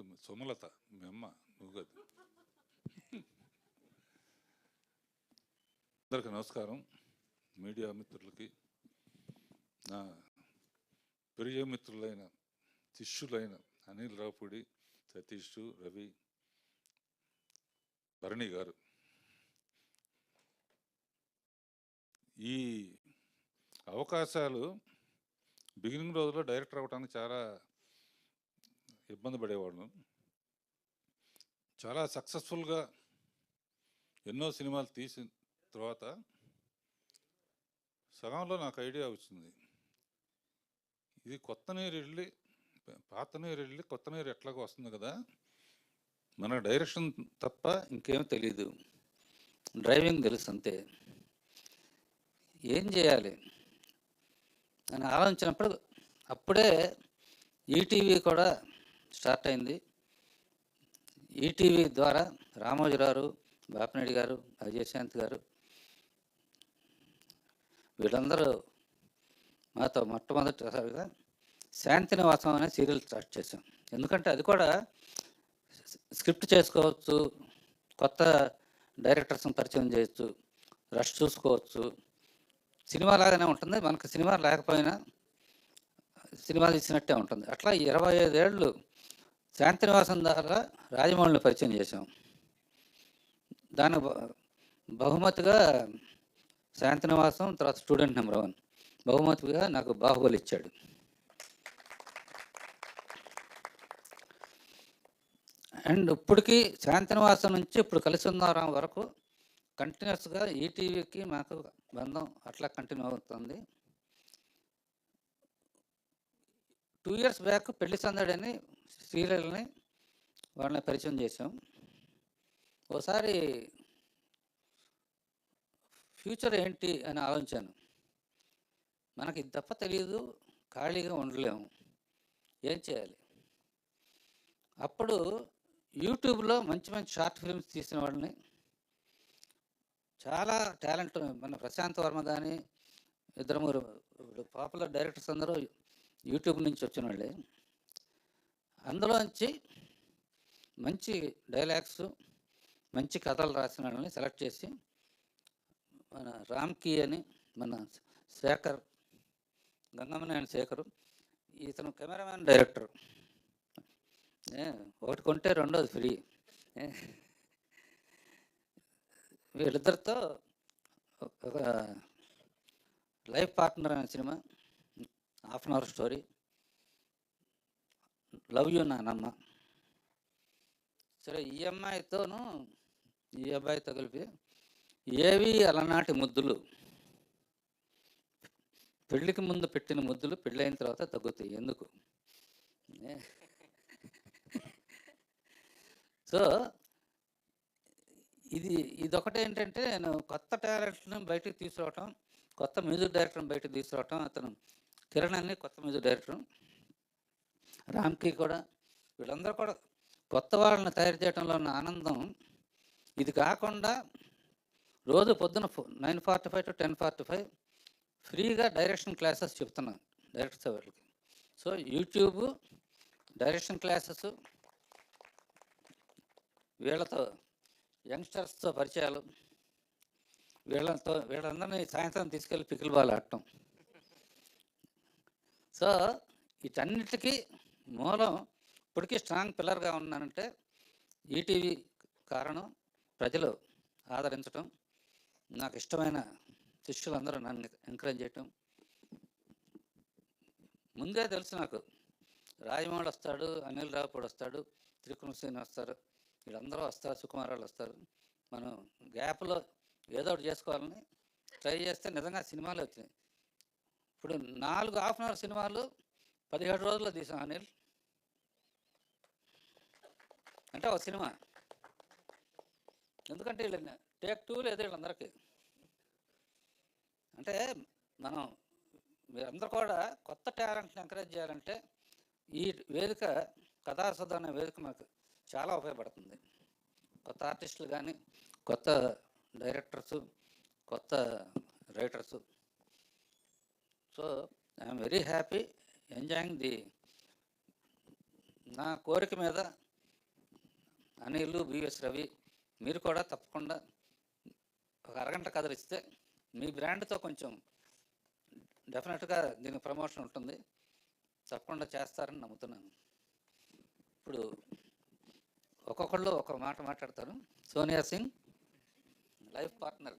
ఇప్పుడు సుమలత మీ అమ్మ, నువ్వు కాదు. అందరికీ నమస్కారం. మీడియా మిత్రులకి, నా ప్రియ మిత్రులైన శిష్యులైన అనిల్ రావుపూడి, సతీష్, రవి, భరణి గారు, ఈ అవకాశాలు బిగినింగ్ రోజుల్లో డైరెక్టర్ అవ్వడానికి చాలా ఇబ్బంది పడేవాడు. చాలా సక్సెస్ఫుల్గా ఎన్నో సినిమాలు తీసిన తర్వాత సగంలో నాకు ఐడియా వచ్చింది, ఇది కొత్త నీరు వెళ్ళి పాత నీరు వెళ్ళి కొత్త నీరు ఎట్లాగో వస్తుంది కదా, మన డైరెక్షన్ తప్ప ఇంకేం తెలీదు, డ్రైవింగ్ తెలుసు అంతే, ఏం చేయాలి అని ఆలోచించినప్పుడు అప్పుడే ఈటీవీ కూడా స్టార్ట్ అయింది. ఈటీవీ ద్వారా రామోజీరావు, బాపినేడి గారు, అజయశాంతి గారు వీళ్ళందరూ మాతో మొట్టమొదటిసారిగా శాంతినివాసం అనే సీరియల్ స్టార్ట్ చేశాం. ఎందుకంటే అది కూడా స్క్రిప్ట్ చేసుకోవచ్చు, కొత్త డైరెక్టర్స్ని పరిచయం చేయొచ్చు, రష్ చూసుకోవచ్చు, సినిమా లాగానే ఉంటుంది, మనకు సినిమా లేకపోయినా సినిమా తీసినట్టే ఉంటుంది. అట్లా 25 ఏళ్ళు శాంతినివాసం ద్వారా రాజమౌళిని పరిచయం చేశాం. దాని బహుమతిగా శాంతినివాసం, తర్వాత స్టూడెంట్ నెంబర్ 1 బహుమతిగా నాకు బాహుబలి ఇచ్చాడు. అండ్ ఇప్పటికీ శాంతినివాసం నుంచి ఇప్పుడు కలిసి ఉన్నారా వరకు కంటిన్యూస్గా ఈటీవీకి మాకు బంధం అట్లా కంటిన్యూ అవుతుంది. 2 years బ్యాక్ పెళ్లి సందడి అని సీరియల్ని వాళ్ళని పరిచయం చేసాం. ఓసారి ఫ్యూచర్ ఏంటి అని ఆలోచించాను. మనకి ఇది తప్ప తెలియదు, ఖాళీగా ఉండలేము, ఏం చేయాలి? అప్పుడు యూట్యూబ్లో మంచి మంచి షార్ట్ ఫిల్మ్స్ తీసిన వాళ్ళని, చాలా టాలెంట్, మన ప్రశాంత్ వర్మ కానీ, 2-3 పాపులర్ డైరెక్టర్స్ అందరూ యూట్యూబ్ నుంచి వచ్చిన వాళ్ళే. అందులోంచి మంచి డైలాగ్స్, మంచి కథలు రాసిన వాళ్ళని సెలెక్ట్ చేసి మన రామ్కి అని, మన శేఖర్, గంగమనేని శేఖరు, ఇతను కెమెరామ్యాన్ డైరెక్టర్, ఒకటి కొంటే రెండోది ఫ్రీ. వీళ్ళిద్దరితో ఒక లైఫ్ పార్ట్నర్ అనే cinema, ½ an hour story, love you నానమ్మ. సరే, ఈ అమ్మాయితోనూ ఈ అబ్బాయితో కలిపి ఏవి అలనాటి ముద్దులు, పెళ్ళికి ముందు పెట్టిన ముద్దులు పెళ్ళైన తర్వాత తగ్గుతాయి ఎందుకు? సో ఇదొకటి ఏంటంటే, నేను కొత్త టాలెంట్ని బయటకు తీసుకురావటం, కొత్త మ్యూజిక్ డైరెక్టర్ని బయటకు తీసుకురావటం. అతను కిరణ్ అని కొత్త మ్యూజిక్ డైరెక్టర్, రామ్కి కూడా, వీళ్ళందరూ కూడా కొత్త వాళ్ళని తయారు చేయడంలో ఉన్న ఆనందం. ఇది కాకుండా రోజు పొద్దున 9:45 to 10:45 ఫ్రీగా డైరెక్షన్ క్లాసెస్ చెప్తున్నాను డైరెక్టర్స్ వాళ్ళకి. సో యూట్యూబ్ డైరెక్షన్ క్లాసెస్, వీళ్ళతో యంగ్స్టర్స్తో పరిచయాలు, వీళ్ళందరినీ సాయంత్రం తీసుకెళ్ళి పికిల్ బాల్ ఆడటం. సో వీటన్నిటికీ మూలం ఇప్పటికీ స్ట్రాంగ్ పిల్లర్గా ఉన్నానంటే ఈటీవీ కారణం, ప్రజలు ఆదరించడం, నాకు ఇష్టమైన శిష్యులందరూ నన్ను ఎంకరేజ్ చేయటం. ముందే తెలుసు నాకు రాజమౌళి వస్తాడు, అనిల్ రావుపూడి వస్తాడు, త్రికృష్ణ శ్రీని వస్తారు, వీళ్ళందరూ వస్తారు, సుకుమారాలు వస్తారు. మనం గ్యాప్లో ఏదో ఒకటి చేసుకోవాలని ట్రై చేస్తే నిజంగా సినిమాలు వచ్చినాయి. ఇప్పుడు 4 ½ an hour సినిమాలు 17 రోజుల్లో తీసాం అనిల్. అంటే ఒక సినిమా, ఎందుకంటే వీళ్ళు టేక్ 2 లేదు వీళ్ళందరికీ. అంటే మనం మీరందరూ కూడా కొత్త టాలెంట్ని ఎంకరేజ్ చేయాలంటే ఈ వేదిక, కథాసుధ అనే వేదిక మనకు చాలా ఉపయోగపడుతుంది. కొత్త ఆర్టిస్టులు కానీ, కొత్త డైరెక్టర్సు, కొత్త writers. So I'm very happy, enjoying the. నా కోరిక మీద అనిల్, బిఎస్ రవి, మీరు కూడా తప్పకుండా ఒక అరగంట కథలు ఇస్తే మీ బ్రాండ్తో కొంచెం డెఫినెట్గా దీనికి ప్రమోషన్ ఉంటుంది, తప్పకుండా చేస్తారని నమ్ముతున్నాను. ఇప్పుడు ఒక్కొక్కళ్ళు ఒక మాట మాట్లాడతారు. Sonia Singh life partner.